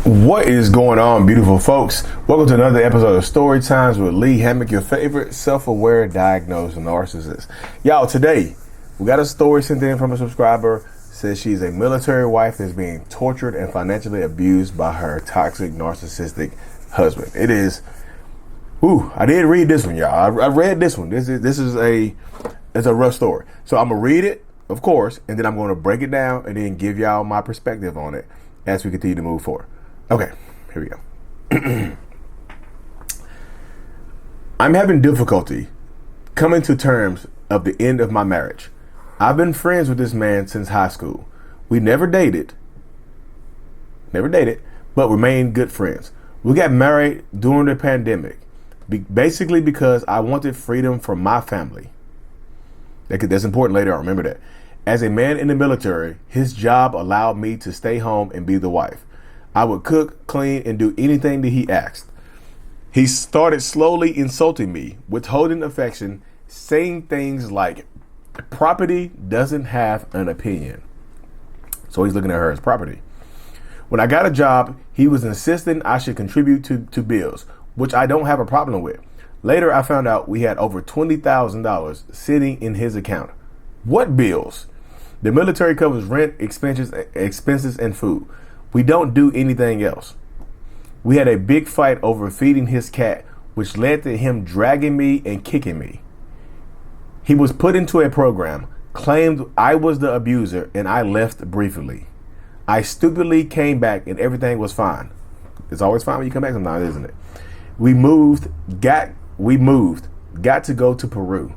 What is going on, beautiful folks? Welcome to another episode of Story Times with Lee Hammock, your favorite self-aware diagnosed narcissist. Y'all, today we got a story sent in from a subscriber. Says she's a military wife that's being tortured and financially abused by her toxic narcissistic husband. It is, I did read this one, y'all. I read this one. This is a rough story. So I'm gonna read it, of course, and then I'm gonna break it down and then give y'all my perspective on it as we continue to move forward. Okay, here we go. I'm having difficulty coming to terms of the end of my marriage. I've been friends with this man since high school. We never dated, but remained good friends. We got married during the pandemic, basically because I wanted freedom from my family. That's important later on, remember that. As a man in the military, his job allowed me to stay home and be the wife. I would cook, clean, and do anything that he asked. He started slowly insulting me, withholding affection, saying things like, property doesn't have an opinion. So he's looking at her as property. When I got a job, he was insisting I should contribute to bills, which I don't have a problem with. Later, I found out we had over $20,000 sitting in his account. What bills? The military covers rent, expenses, and food. We don't do anything else. We had a big fight over feeding his cat, which led to him dragging me and kicking me. He was put into a program, claimed I was the abuser, and I left briefly. I stupidly came back and everything was fine. It's always fine when you come back sometimes, isn't it? We moved, got to go to Peru,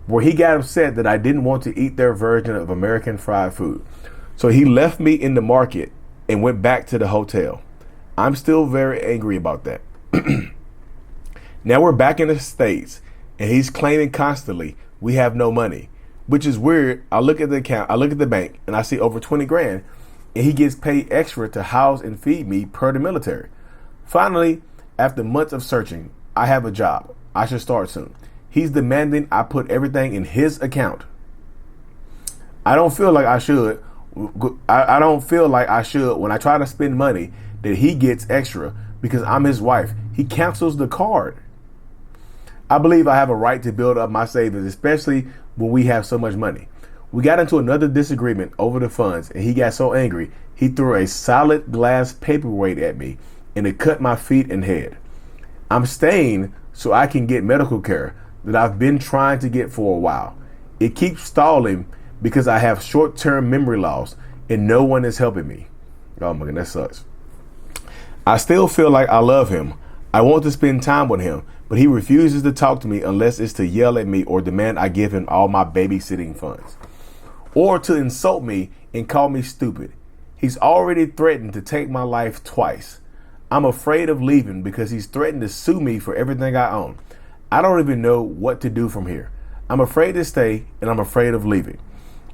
where he got upset that I didn't want to eat their version of American fried food. So he left me in the market and went back to the hotel. I'm still very angry about that. Now we're back in the States and he's claiming constantly we have no money, which is weird. I look at the account, I look at the bank, and I see over 20 grand, and he gets paid extra to house and feed me per the military. Finally, after months of searching, I have a job. I should start soon. He's demanding I put everything in his account. I don't feel like I should. I don't feel like I should when I try to spend money that he gets extra because I'm his wife. He cancels the card. I believe I have a right to build up my savings, especially when we have so much money. We got into another disagreement over the funds and he got so angry, he threw a solid glass paperweight at me and it cut my feet and head. I'm staying so I can get medical care that I've been trying to get for a while. It keeps stalling because I have short-term memory loss and no one is helping me. Oh my God, that sucks. I still feel like I love him. I want to spend time with him, but he refuses to talk to me unless it's to yell at me or demand I give him all my babysitting funds, or to insult me and call me stupid. He's already threatened to take my life twice. I'm afraid of leaving because he's threatened to sue me for everything I own. I don't even know what to do from here. I'm afraid to stay and I'm afraid of leaving.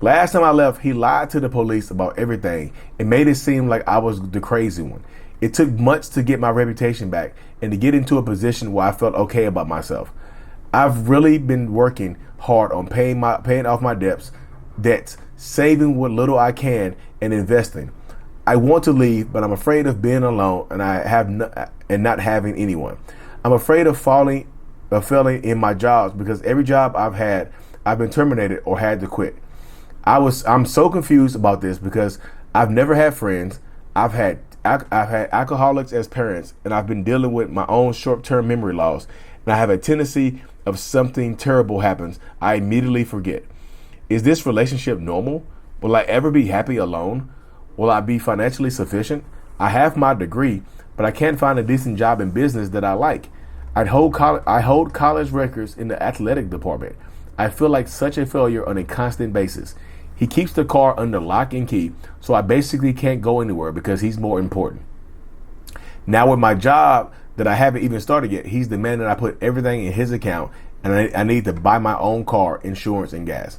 Last time I left, he lied to the police about everything and made it seem like I was the crazy one. It took months to get my reputation back and to get into a position where I felt okay about myself. I've really been working hard on paying off my debts, saving what little I can, and investing. I want to leave, but I'm afraid of being alone and not having anyone. I'm afraid of failing in my jobs because every job I've had, I've been terminated or had to quit. I'm so confused about this because I've never had friends. I've had alcoholics as parents, and I've been dealing with my own short-term memory loss. And I have a tendency of something terrible happens, I immediately forget. Is this relationship normal? Will I ever be happy alone? Will I be financially sufficient? I have my degree, but I can't find a decent job in business that I like. I hold college records in the athletic department. I feel like such a failure on a constant basis. He keeps the car under lock and key, so I basically can't go anywhere because he's more important. Now with my job that I haven't even started yet, he's demanding I put everything in his account, and I need to buy my own car, insurance, and gas.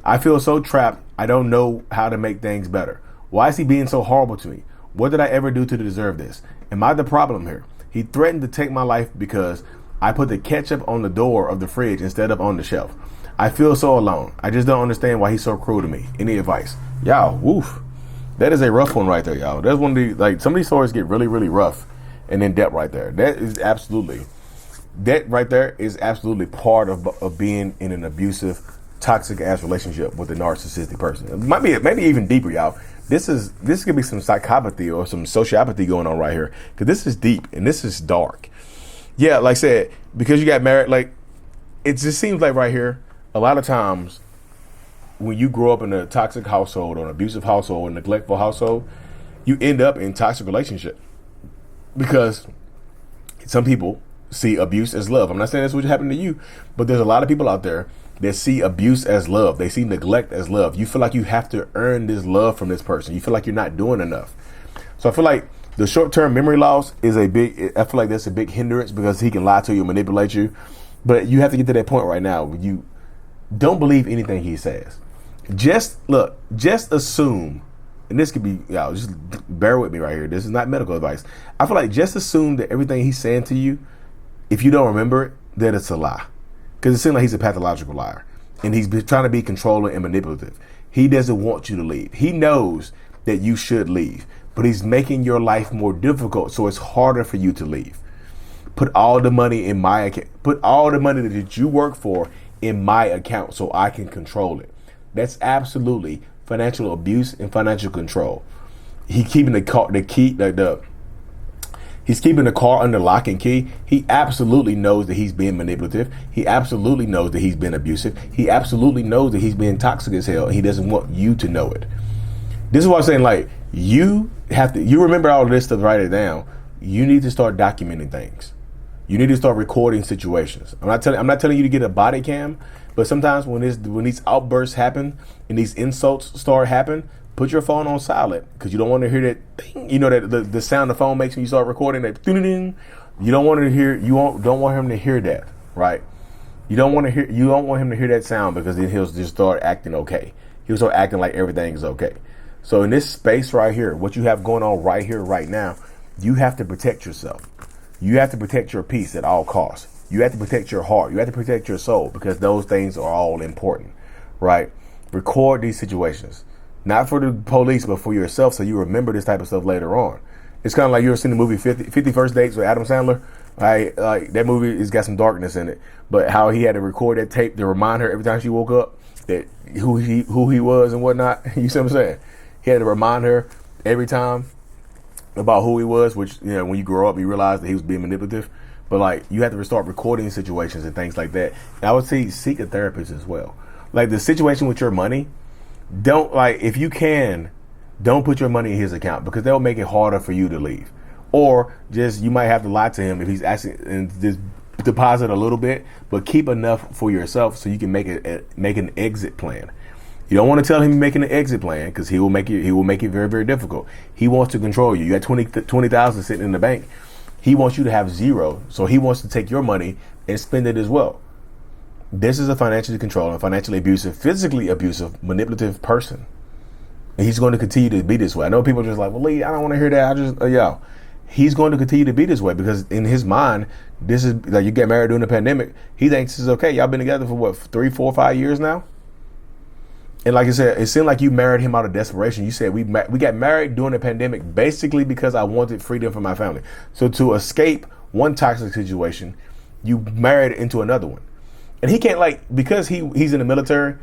I feel so trapped. I don't know how to make things better. Why is he being so horrible to me? What did I ever do to deserve this? Am I the problem here? He threatened to take my life because I put the ketchup on the door of the fridge instead of on the shelf. I feel so alone. I just don't understand why he's so cruel to me. Any advice? Y'all, woof. That is a rough one right there, y'all. That's one of the, like, some of these stories get really, really rough and in depth right there. That right there is absolutely part of being in an abusive, toxic ass relationship with a narcissistic person. It might be maybe even deeper, y'all. This could be some psychopathy or some sociopathy going on right here, because this is deep and this is dark. Yeah, like I said, because you got married, like, it just seems like right here, a lot of times when you grow up in a toxic household or an abusive household or a neglectful household, you end up in toxic relationship because some people see abuse as love. I'm not saying that's what happened to you, but there's a lot of people out there that see abuse as love. They see neglect as love. You feel like you have to earn this love from this person. You feel like you're not doing enough. So I feel like the short-term memory loss is I feel like that's a big hindrance because he can lie to you, manipulate you. But you have to get to that point right now where you don't believe anything he says. Just assume, and this could be, y'all, just bear with me right here. This is not medical advice. I feel like just assume that everything he's saying to you, if you don't remember it, that it's a lie. Because it seems like he's a pathological liar. And he's trying to be controlling and manipulative. He doesn't want you to leave. He knows that you should leave. But he's making your life more difficult, so it's harder for you to leave. Put all the money in my account. Put all the money that you work for in my account so I can control it. That's absolutely financial abuse and financial control. He's keeping he's keeping the car under lock and key. He absolutely knows that he's being manipulative. He absolutely knows that he's been abusive. He absolutely knows that he's being toxic as hell. And he doesn't want you to know it. This is why I'm saying, like, you remember all of this stuff, write it down. You need to start documenting things. You need to start recording situations. I'm not telling you to get a body cam, but sometimes when these outbursts happen and these insults start happening, put your phone on silent because you don't want to hear that thing. You know that the sound the phone makes when you start recording, that ding. You don't want to hear. Don't want him to hear that, right? You don't want him to hear that sound because then he'll just start acting okay. He'll start acting like everything's okay. So in this space right here, what you have going on right here, right now, you have to protect yourself. You have to protect your peace at all costs. You have to protect your heart. You have to protect your soul because those things are all important, right? Record these situations, not for the police, but for yourself, so you remember this type of stuff later on. It's kind of like you ever seen the movie 50 First Dates with Adam Sandler. Right? Like, that movie has got some darkness in it, but how he had to record that tape to remind her every time she woke up that who he was and whatnot. You see what I'm saying? He had to remind her every time about who he was, which, you know, when you grow up, you realize that he was being manipulative. But, like, you have to start recording situations and things like that. And I would say seek a therapist as well. Like, the situation with your money, if you can, don't put your money in his account because they'll make it harder for you to leave. Or just, you might have to lie to him if he's asking and just deposit a little bit, but keep enough for yourself so you can make an exit plan. You don't want to tell him you're making an exit plan because he will make it very, very difficult. He wants to control you. You got 20,000 sitting in the bank. He wants you to have zero, so he wants to take your money and spend it as well. This is a financially controlling, financially abusive, physically abusive, manipulative person. And he's going to continue to be this way. I know people are just like, well, Lee, I don't want to hear that. He's going to continue to be this way because in his mind, this is like, you get married during the pandemic. He thinks it's okay. Y'all been together for what, 3, 4, 5 years now? And like I said, it seemed like you married him out of desperation. You said we got married during the pandemic basically because I wanted freedom for my family. So to escape one toxic situation, you married into another one. And he can't, because he's in the military,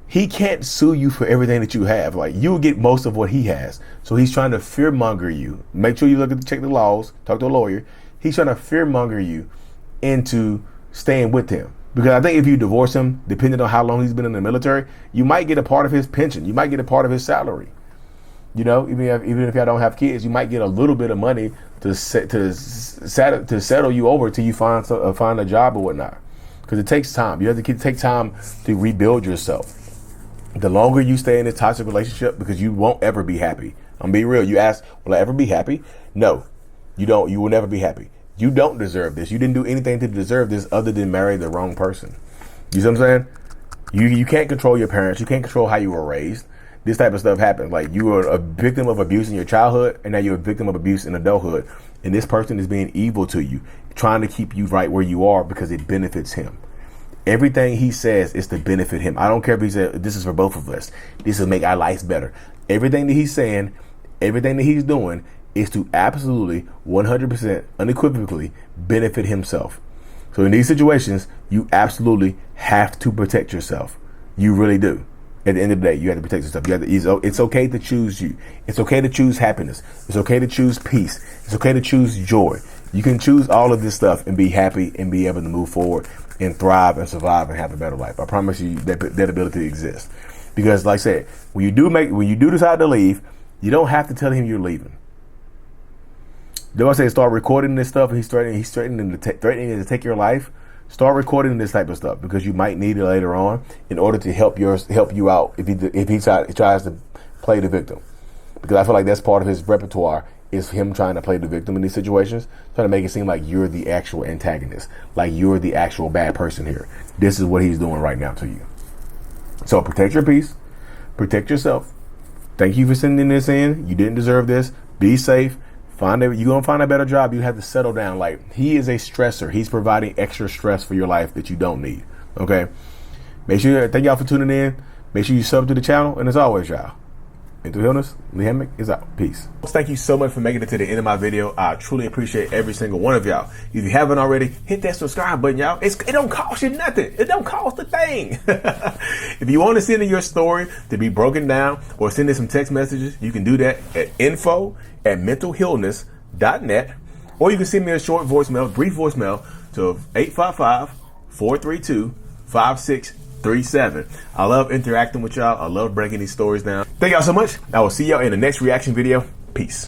he can't sue you for everything that you have. Like, you will get most of what he has. So he's trying to fearmonger you. Make sure you check the laws, talk to a lawyer. He's trying to fearmonger you into staying with him. Because I think if you divorce him, depending on how long he's been in the military, you might get a part of his pension. You might get a part of his salary. You know, even if y'all don't have kids, you might get a little bit of money to settle you over till you find a job or whatnot. Because it takes time. You have to take time to rebuild yourself. The longer you stay in this toxic relationship, because you won't ever be happy. I'm being real. You ask, will I ever be happy? No, you don't. You will never be happy. You don't deserve this. You didn't do anything to deserve this other than marry the wrong person. You see what I'm saying? You can't control your parents. You can't control how you were raised. This type of stuff happens. Like, you were a victim of abuse in your childhood, and now you're a victim of abuse in adulthood. And this person is being evil to you, trying to keep you right where you are because it benefits him. Everything he says is to benefit him. I don't care if he said this is for both of us. This will make our lives better. Everything that he's saying, everything that he's doing is to absolutely 100% unequivocally benefit himself. So in these situations, you absolutely have to protect yourself. You really do. At the end of the day, you have to protect yourself. It's okay to choose you. It's okay to choose happiness. It's okay to choose peace. It's okay to choose joy. You can choose all of this stuff and be happy and be able to move forward and thrive and survive and have a better life. I promise you that ability exists. Because like I said, when you do decide to leave, you don't have to tell him you're leaving. Then I say start recording this stuff and he's threatening to take your life. Start recording this type of stuff because you might need it later on in order to help you out if he tries to play the victim. Because I feel like that's part of his repertoire is him trying to play the victim in these situations, trying to make it seem like you're the actual antagonist, like you're the actual bad person here. This is what he's doing right now to you. So protect your peace, protect yourself. Thank you for sending this in. You didn't deserve this. Be safe. You're going to find a better job. You have to settle down. Like, he is a stressor. He's providing extra stress for your life that you don't need. Okay? Thank y'all for tuning in. Make sure you sub to the channel. And as always, y'all, Mental Illness, Lee Hammock is out. Peace. Thank you so much for making it to the end of my video. I truly appreciate every single one of y'all. If you haven't already, hit that subscribe button, y'all. It don't cost you nothing. It don't cost a thing. If you want to send in your story to be broken down or send in some text messages, you can do that at info@mentalhealness.net, or you can send me a short voicemail, brief voicemail to 855-432-5637. I love interacting with y'all. I love breaking these stories down. Thank y'all so much. I will see y'all in the next reaction video. Peace.